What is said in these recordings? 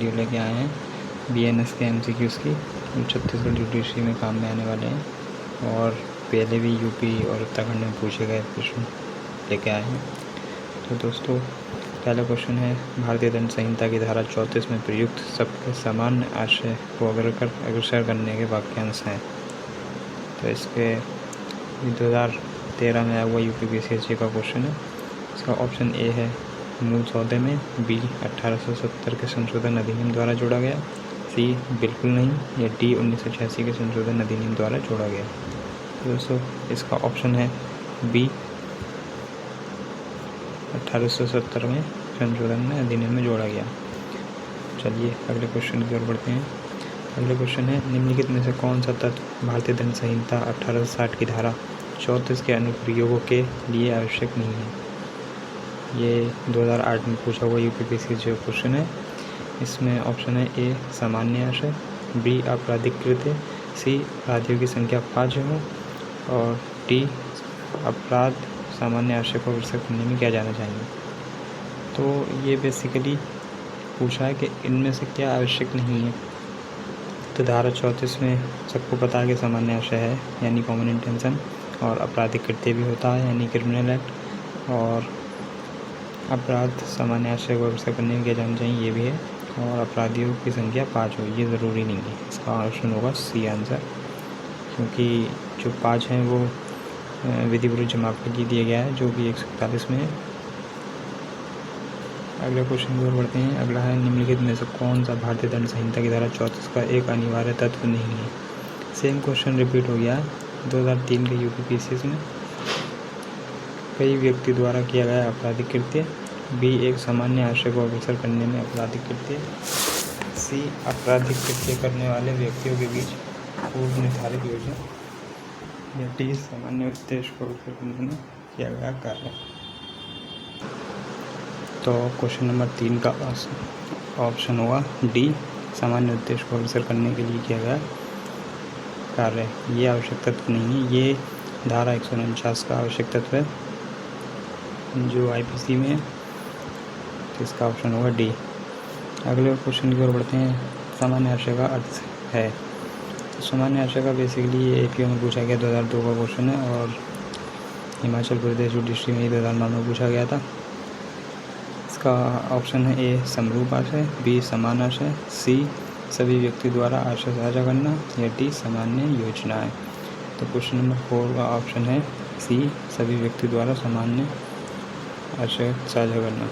Video लेके आए हैं BNS के MCQs की, जो छत्तीसगढ़ जुडिशरी में काम में आने वाले हैं और पहले भी यूपी और उत्तराखंड में पूछे गए प्रश्न लेके आए हैं। तो दोस्तों, पहला क्वेश्चन है, भारतीय दंड संहिता की धारा 34 में प्रयुक्त सबके सामान्य आशय को अग्रसर करने के वाक्यांश हैं। तो इसके 2013 में आया हुआ UPPSC का क्वेश्चन है। इसका ऑप्शन ए है मूल सौदे में, बी 1870 के संशोधन अधिनियम द्वारा जोड़ा गया, सी बिल्कुल नहीं, या डी 1986 के संशोधन अधिनियम द्वारा जोड़ा गया। तो दोस्तों, इसका ऑप्शन है बी 1870 में संशोधन में अधिनियम में जोड़ा गया। चलिए अगले क्वेश्चन की ओर बढ़ते हैं। अगले क्वेश्चन है, निम्नलिखित में से कौन सा तत्व भारतीय दंड संहिता 1860 की धारा 34 के अनुप्रयोगों के लिए आवश्यक नहीं है। ये 2008 में पूछा हुआ UPPSC जो क्वेश्चन है। इसमें ऑप्शन है ए सामान्य आशय, बी आपराधिक कृत्य, सी अपराधियों की संख्या 5 हो, और डी अपराध सामान्य आशय को अग्रसर करने में क्या जाना चाहिए। तो ये बेसिकली पूछा है कि इनमें से क्या आवश्यक नहीं है। तो धारा 34 में सबको पता है कि सामान्य आशय है यानी कॉमन इंटेंशन, और आपराधिक कृत्य भी होता है यानी क्रिमिनल एक्ट, और अपराध सामान्य आशय को अग्रसर करने में क्या जाना चाहिए ये भी है, और अपराधियों की संख्या 5 हो ये ज़रूरी नहीं है। इसका ऑप्शन होगा सी आंसर, क्योंकि जो 5 हैं वो विधि विरुद्ध जमावट की दिया गया है जो कि 141 में है। अगले क्वेश्चन की ओर बढ़ते हैं। अगला है, निम्नलिखित में से कौन सा भारतीय दंड संहिता की धारा 34 का एक अनिवार्य तत्व नहीं है। सेम क्वेश्चन रिपीट हो गया है 2003 के UPPSC में। कई व्यक्ति द्वारा किया गया आपराधिक कृत्य, बी एक सामान्य आशय को अग्रसर करने में आपराधिक कृत्य, सी आपराधिक कृत्य करने वाले व्यक्तियों के बीच पूर्व निर्धारित योजना, या डी सामान्य उद्देश्य को अग्रसर करने में किया गया कार्य। तो क्वेश्चन नंबर 3 का ऑप्शन होगा डी सामान्य उद्देश्य को अग्रसर करने के लिए किया गया कार्य। ये आवश्यक तत्व नहीं है, ये धारा 149 का आवश्यक तत्व है जो IPC में है। तो इसका ऑप्शन होगा डी। अगले क्वेश्चन की ओर बढ़ते हैं। सामान्य आशय का अर्थ है। तो सामान्य आशय का बेसिकली ये APO में पूछा गया 2002 का क्वेश्चन है, और हिमाचल प्रदेश जुडिशरी में 2009 में पूछा गया था। इसका ऑप्शन है ए समरूप आशय, बी समान आशय, सी सभी व्यक्ति द्वारा आशय साझा करना, या डी सामान्य योजनाएं। तो क्वेश्चन नंबर 4 का ऑप्शन है सी सभी व्यक्ति द्वारा सामान्य आशय साझा करना।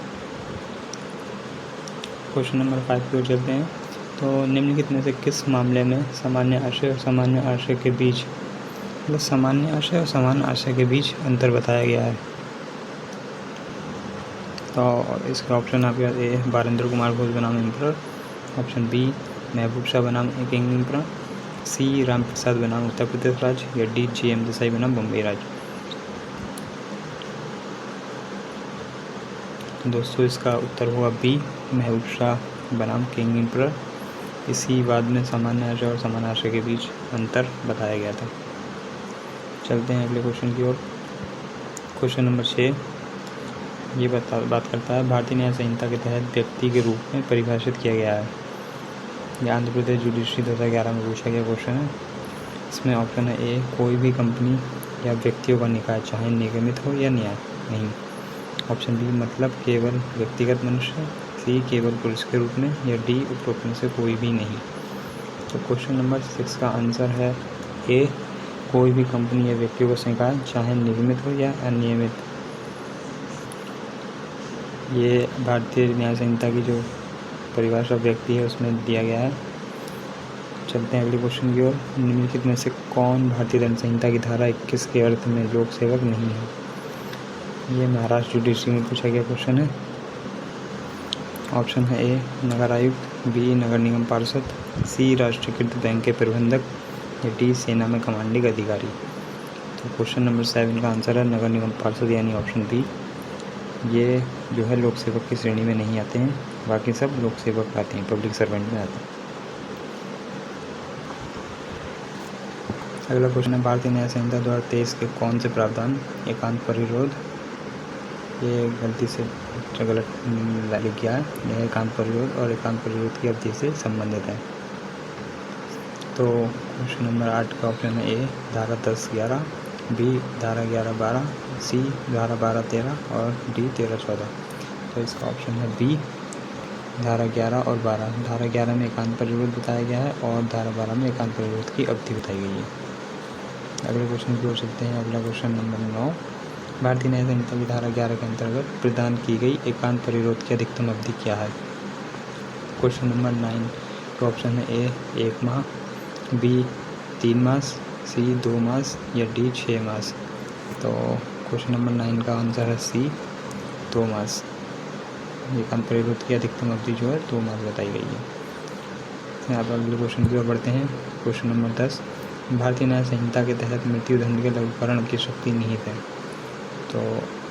क्वेश्चन नंबर 5 की ओर चलते हैं। तो निम्नलिखित में से किस मामले में सामान्य आशय और सामान्य आशय के बीच, मतलब सामान्य आशय और समान आशय के बीच अंतर बताया गया है। तो इसका ऑप्शन आपके पास ए बारेंद्र कुमार घोष बनाम एम्परर, ऑप्शन बी महबूब शाह बनाम किंग एम्परर, सी राम प्रसाद बनाम उत्तर प्रदेश राज्य, या डी JM देसाई बनाम बम्बई राज्य। दोस्तों, इसका उत्तर होगा बी महबूब शाह बनाम किंग एम्परर। इसी वाद में सामान्य आशय और समान आशय के बीच अंतर बताया गया था। चलते हैं अगले क्वेश्चन की ओर। क्वेश्चन नंबर 6 ये बात करता है, भारतीय न्याय संहिता के तहत व्यक्ति के रूप में परिभाषित किया गया है। यह आंध्र प्रदेश जुडिशरी 2011 में पूछा गया क्वेश्चन है। इसमें ऑप्शन है ए कोई भी कंपनी या व्यक्तियों का निकाय, चाहे निगमित हो या न्याय नहीं, ऑप्शन बी मतलब केवल व्यक्तिगत मनुष्य, सी केवल पुरुष के रूप में, या डी उपरोक्त में से कोई भी नहीं। तो क्वेश्चन नंबर 6 का आंसर है ए कोई भी कंपनी या व्यक्तियों का निकाय, चाहे निगमित हो या अनियमित। ये भारतीय न्याय संहिता की जो परिभाषा व्यक्ति है उसमें दिया गया है। चलते हैं अगले क्वेश्चन की ओर। निम्नलिखित में से कौन भारतीय दंड संहिता की धारा 21 के अर्थ में लोक सेवक नहीं है। ये महाराष्ट्र जुडिशरी में पूछा गया क्वेश्चन है। ऑप्शन है ए नगर आयुक्त, बी नगर निगम पार्षद, सी राष्ट्रीयकृत बैंक के प्रबंधक, या डी सेना में कमांडिंग अधिकारी। तो क्वेश्चन नंबर 7 का आंसर है नगर निगम पार्षद यानी ऑप्शन बी। ये जो है लोक सेवक की श्रेणी में नहीं आते हैं, बाकी सब लोक सेवक आते हैं, पब्लिक सर्वेंट में आते हैं। अगला क्वेश्चन है, भारतीय न्याय संहिता 2023 के कौन से प्रावधान एकांत परिरोध ये गलती से गलत लिख गया है। यह एकांत परिरोध और एकांत परिरोध की अवधि से संबंधित है। तो क्वेश्चन नंबर 8 का ऑप्शन है ए धारा 10-11, बी धारा 11-12, सी धारा 12-13 और डी 13-14। तो इसका ऑप्शन है बी धारा 11 और 12। धारा 11 में एकांत परिरोध बताया गया है और धारा 12 में एकांत परिरोध की अवधि बताई गई है। अगले क्वेश्चन की ओर चलते हैं। अगला क्वेश्चन नंबर 9, भारतीय न्याय संहिता की धारा 11 के अंतर्गत प्रदान की गई एकांत परिरोध की अधिकतम अवधि क्या है? क्वेश्चन नंबर 9 का ऑप्शन है ए 1 माह, बी 3 मास, सी 2 मास या डी 6 मास। तो क्वेश्चन नंबर 9 का आंसर है सी 2 मास। एकांत परिरोध की अधिकतम अवधि जो है 2 मास बताई गई है। यहाँ पर अगले क्वेश्चन की ओर बढ़ते हैं। क्वेश्चन नंबर 10, भारतीय न्याय संहिता के तहत मृत्युदंड के लघुकरण की शक्ति निहित है। तो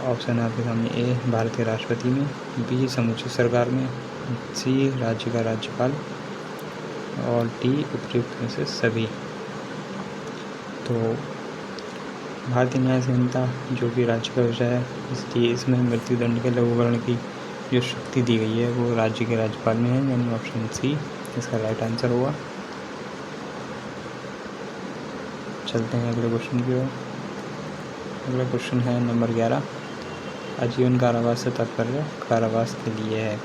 ऑप्शन है आपके सामने ए भारत के राष्ट्रपति में, बी समूची सरकार में, सी राज्य का राज्यपाल और डी उपयुक्त में से सभी। तो भारतीय न्याय संहिता जो कि राज्य का विषय है, इसलिए इसमें मृत्युदंड के लघुकरण की जो शक्ति दी गई है वो राज्य के राज्यपाल में है, यानी ऑप्शन सी इसका राइट आंसर होगा। चलते हैं अगले क्वेश्चन की ओर। अगला क्वेश्चन है नंबर 11, आजीवन कारावास से तात्पर्य कारावास के लिए है,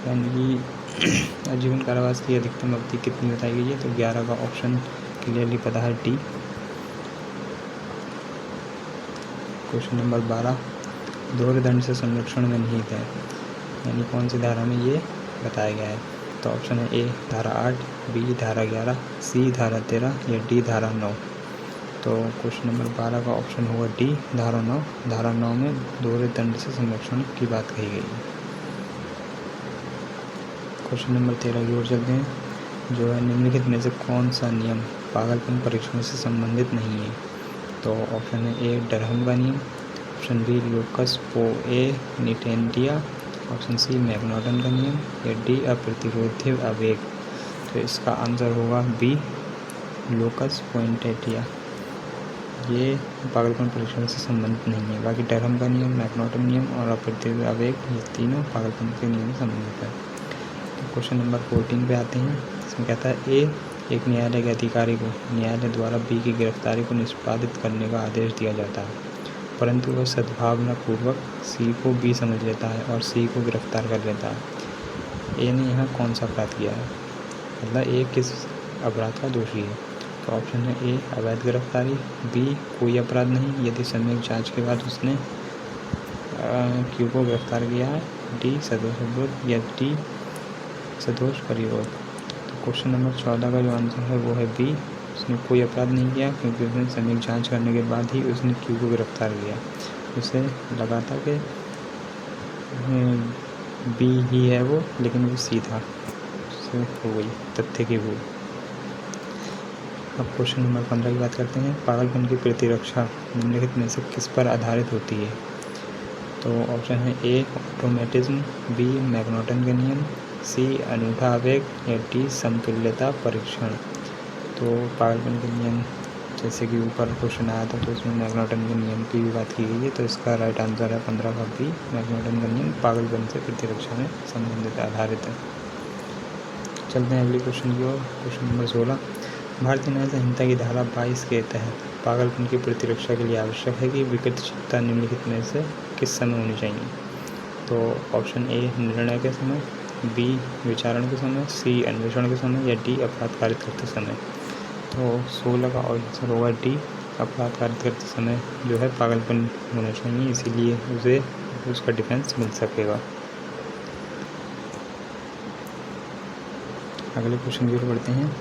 यानी कि आजीवन कारावास की अधिकतम अवधि कितनी बताई गई है? तो 11 का ऑप्शन क्लियरली पता है डी। क्वेश्चन नंबर 12, दोहरे दंड से संरक्षण में निहित है, यानी कौन सी धारा में ये बताया गया है? तो ऑप्शन है ए धारा 8, बी धारा 11, सी धारा 13 या डी धारा 9। तो क्वेश्चन नंबर 12 का ऑप्शन होगा डी धारा 9। धारा 9 में दोहरे दंड से संरक्षण की बात कही गई है। क्वेश्चन नंबर 13 की ओर चलते हैं, जो है निम्नलिखित में से कौन सा नियम पागलपन परीक्षण से संबंधित नहीं है? तो ऑप्शन है ए डरहम का नियम, ऑप्शन बी लोकस पोएनिटेंटिया, ऑप्शन सी मैकनॉटन का नियम या डी अप्रतिरोध्य आवेग। तो इसका आंसर होगा बी लोकस पोएनिटेंटिया। ये पागलपन परीक्षण से संबंधित नहीं है। बाकी डरहम का नियम, मैकनॉटन नियम और अप्रतिरोध्य आवेग ये तीनों पागलपन के नियम से संबंधित है। तो क्वेश्चन नंबर 14 पे आते हैं। इसमें कहता है ए एक न्यायालय के अधिकारी को न्यायालय द्वारा बी की गिरफ्तारी को निष्पादित करने का आदेश दिया जाता है, परंतु वह सद्भावनापूर्वक सी को बी समझ लेता है और सी को गिरफ्तार कर लेता है। ए ने यहाँ कौन सा अपराध किया है? मतलब ए किस अपराध का दोषी है? तो ऑप्शन है ए अवैध गिरफ्तारी, बी कोई अपराध नहीं यदि सम्यक जांच के बाद उसने क्यू को गिरफ्तार किया है, डी सदोष विरोध या डी सदोष परिरोध। तो क्वेश्चन नंबर 14 का जो आंसर है वो है बी, उसने कोई अपराध नहीं किया क्योंकि उसने सम्यक जांच करने के बाद ही उसने क्यू को गिरफ्तार किया। उसे लगा था कि बी ही है वो, लेकिन वो सी था, उससे हो गई तथ्य की भूल। अब क्वेश्चन नंबर 15 की बात करते हैं। पागलपन की प्रतिरक्षा निम्नलिखित में से किस पर आधारित होती है? तो ऑप्शन है ए ऑटोमेटिज्म, बी मैकनॉटन का नियम, सी अनूठा आवेग या डी समतुल्यता परीक्षण। तो पागलपन के नियम जैसे कि ऊपर क्वेश्चन आया था तो उसमें मैकनॉटन के नियम की भी बात की गई है, तो इसका राइट आंसर है 15 का बी, मैकनॉटन का नियम पागलपन से प्रतिरक्षा में संबंधित आधारित है। चलते हैं अगले क्वेश्चन की ओर। क्वेश्चन नंबर 16, भारतीय न्याय संहिता की धारा 22 के तहत पागलपन की प्रतिरक्षा के लिए आवश्यक है कि विकृत चित्ता निम्नलिखित में से किस समय होनी चाहिए? तो ऑप्शन ए निर्णय के समय, बी विचारण के समय, सी अन्वेषण के समय या डी अपराध कारित करते समय। तो 16 का आंसर होगा डी अपराध कारित करते समय जो है पागलपन होना चाहिए, इसीलिए उसे उसका डिफेंस मिल सकेगा। अगले क्वेश्चन की ओर बढ़ते हैं।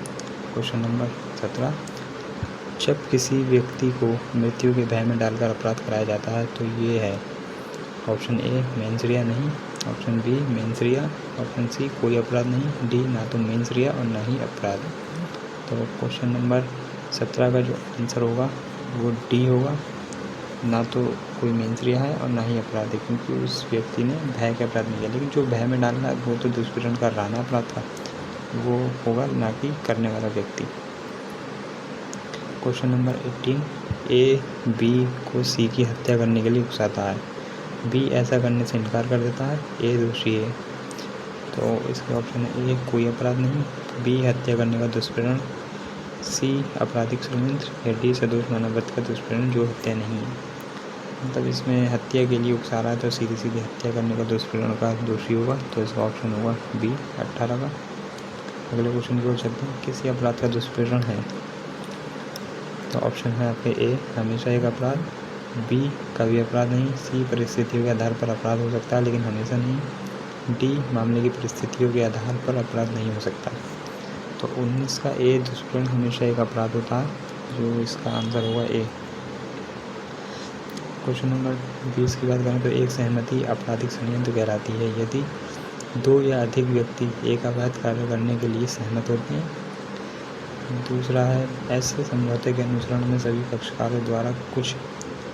क्वेश्चन नंबर 17, जब किसी व्यक्ति को मृत्यु के भय में डालकर अपराध कराया जाता है तो ये है। ऑप्शन ए मेंसरिया नहीं, option B mens rea, option C कोई अपराध नहीं, डी ना तो मेंसरिया और ना ही अपराध। तो क्वेश्चन नंबर 17 का जो आंसर होगा वो डी होगा, ना तो कोई मेंसरिया है और ना ही अपराध है, क्योंकि उस व्यक्ति ने भय का अपराध नहीं किया। लेकिन जो भय में डालना वो तो दुष्पीड़न का रहना अपराध था, वो होगा ना कि करने वाला व्यक्ति। क्वेश्चन नंबर 18, ए बी को सी की हत्या करने के लिए उकसाता है, बी ऐसा करने से इनकार कर देता है, ए दोषी है। तो इसके ऑप्शन है ए कोई अपराध नहीं, बी हत्या करने का दुष्प्रेरण, सी आपराधिक षड्यंत्र, या डी सदोष मानववध का दुष्प्रेरण जो हत्या नहीं है। मतलब इसमें हत्या के लिए उकसा रहा है तो सीधी सीधी हत्या करने का दुष्प्रेरण का दोषी होगा, तो इसका ऑप्शन होगा बी 18 का। अगले क्वेश्चन की ओर चलते हैं, किसी अपराध का दुष्प्रेरण है, तो ऑप्शन है आपके ए हमेशा एक अपराध, बी कभी अपराध नहीं, सी परिस्थितियों के आधार पर अपराध हो सकता है लेकिन हमेशा नहीं, डी मामले की परिस्थितियों के आधार पर अपराध नहीं हो सकता। तो 19 का ए दुष्प्रेरण हमेशा एक अपराध होता है, जो इसका आंसर होगा ए। क्वेश्चन नंबर 20 की बात करें तो एक सहमति आपराधिक षड्यंत्र कहलाती है यदि दो या अधिक व्यक्ति एक अवैध कार्य करने के लिए सहमत होते हैं। दूसरा है ऐसे समझौते के अनुसरण में सभी पक्षकारों द्वारा कुछ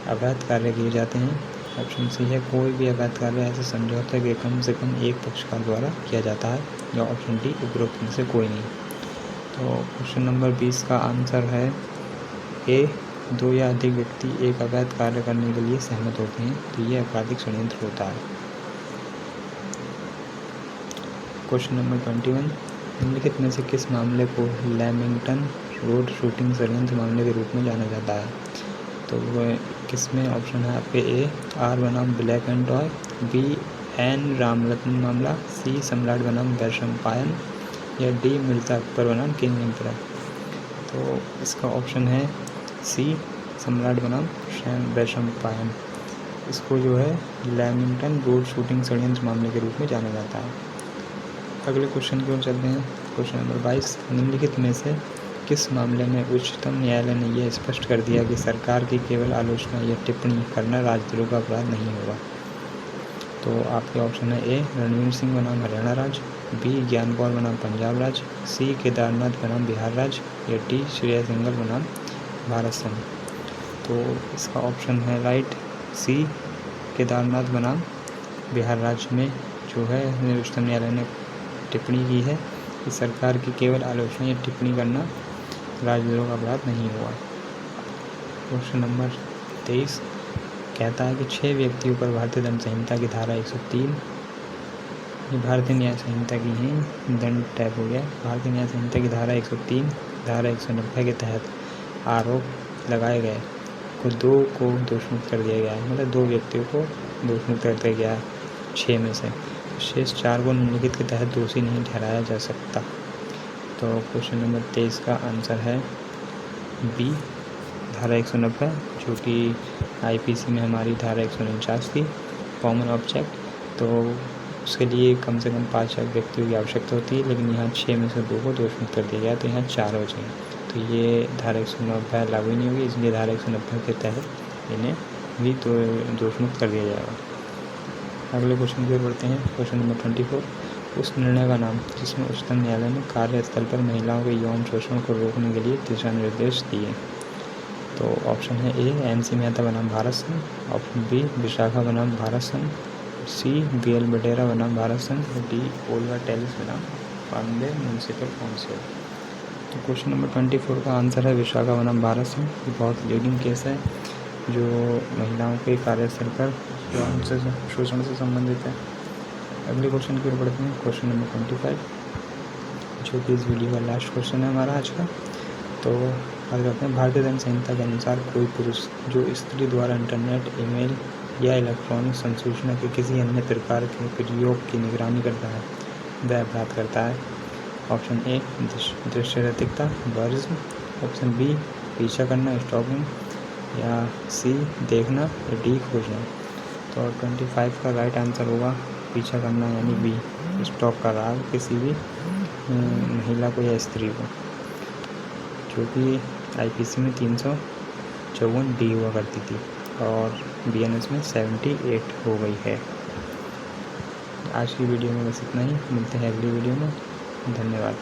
अवैध कार्य किए जाते हैं। ऑप्शन सी है कोई भी अवैध कार्य ऐसे समझौते के कम से कम एक पक्षकार द्वारा किया जाता है, या ऑप्शन डी उपरोक्त में से कोई नहीं। तो क्वेश्चन नंबर 20 का आंसर है ए दो या अधिक व्यक्ति एक अवैध कार्य करने के लिए सहमत होते हैं, तो ये आपराधिक षड्यंत्र होता है। क्वेश्चन नंबर 21, निम्नलिखित में से किस मामले को लैमिंगटन रोड शूटिंग षड्यंत्र मामले के रूप में जाना जाता है। तो वह किसमें ऑप्शन है आपके ए आर बनाम black and toy, B N Ramratan मामला, सी सम्राट बनाम वैशंपायन, या डी मिर्ज़ा अकबर बनाम किंग एम्परर। तो इसका ऑप्शन है सी सम्राट बनाम वैशंपायन। इसको जो है लैमिंगटन रोड शूटिंग षड्यंत्र मामले के रूप में जाना जाता है। अगले क्वेश्चन की ओर चलते हैं। क्वेश्चन नंबर 22, निम्नलिखित में से किस मामले में उच्चतम न्यायालय ने यह स्पष्ट कर दिया कि सरकार की केवल आलोचना या टिप्पणी करना राजद्रोह का अपराध नहीं होगा। तो आपके ऑप्शन है ए रणवीर सिंह बनाम हरियाणा राज्य, बी ज्ञान कौर बनाम पंजाब राज्य, सी केदारनाथ बनाम बिहार राज्य, या डी श्रेया सिंघल बनाम भारत संघ। तो इसका ऑप्शन है राइट सी केदारनाथ बनाम बिहार राज्य में जो है उच्चतम न्यायालय ने टिप्पणी की है कि सरकार की केवल आलोचना या टिप्पणी करना राजद्रोह का अपराध नहीं हुआ। क्वेश्चन नंबर 23 कहता है कि 6 व्यक्तियों पर भारतीय दंड संहिता की धारा 103, ये भारतीय न्याय संहिता की ही दंड टाइप हो गया। भारतीय न्याय संहिता की धारा 103, धारा 190 के तहत आरोप लगाए गए को 2 को दोषमुक्त कर दिया गया है, मतलब 2 व्यक्तियों को दोषमुक्त कर दिया गया है 6 में से। शेष 4 को निम्नलिखित के तहत दोषी नहीं ठहराया जा सकता। तो क्वेश्चन नंबर 23 का आंसर है बी धारा 190, जो कि आईपीसी में हमारी धारा 149 थी कॉमन ऑब्जेक्ट। तो उसके लिए कम से कम 5 व्यक्तियों की आवश्यकता होती है, लेकिन यहाँ 6 में से 2 को दोषमुक्त कर दिया गया, तो यहाँ 4 हो जाएंगे। तो ये धारा 190 लागू नहीं होगी, इसलिए धारा 190 के तहत इन्हें भी दोषमुक्त कर दिया जाएगा। अगले क्वेश्चन की ओर बढ़ते हैं। क्वेश्चन नंबर 24, उस निर्णय का नाम जिसमें उच्चतम न्यायालय ने कार्यस्थल पर महिलाओं के यौन शोषण को रोकने के लिए दिशा निर्देश दिए। तो ऑप्शन है ए एनसी मेहता बनाम भारत संघ, ऑप्शन बी विशाखा बनाम भारत संघ, सी बीएल बटेरा बनाम भारत संघ, डी ओल्गा टेलिस बनाम बॉम्बे म्यूनसिपल काउंसिल। तो क्वेश्चन नंबर 24 का आंसर है विशाखा बनाम भारत संघ। ये बहुत लीडिंग केस है जो महिलाओं के कार्यस्थल पर यौन शोषण से संबंधित है। अगले क्वेश्चन की ओर बढ़ते हैं। क्वेश्चन नंबर 25, जो कि इस वीडियो का लास्ट क्वेश्चन है हमारा आज का। तो बात करते हैं, भारतीय दंड संहिता के अनुसार कोई पुरुष जो स्त्री द्वारा इंटरनेट, ईमेल या इलेक्ट्रॉनिक संसूचना के किसी अन्य प्रकार के प्रयोग की निगरानी करता है वह अपराध करता है। ऑप्शन ए दृश्यरतिकता वर्ज्य, ऑप्शन बी पीछा करना स्टॉकिंग, या सी देखना, या डी खोजना। तो 25 का राइट आंसर होगा पीछा करना यानी बी स्टॉक कर रहा है किसी भी महिला को या स्त्री को, जो कि आईपीसी में 354 डी हुआ करती थी और बीएनएस में 78 हो गई है। आज की वीडियो में बस इतना ही, मिलते हैं अगली वीडियो में। धन्यवाद।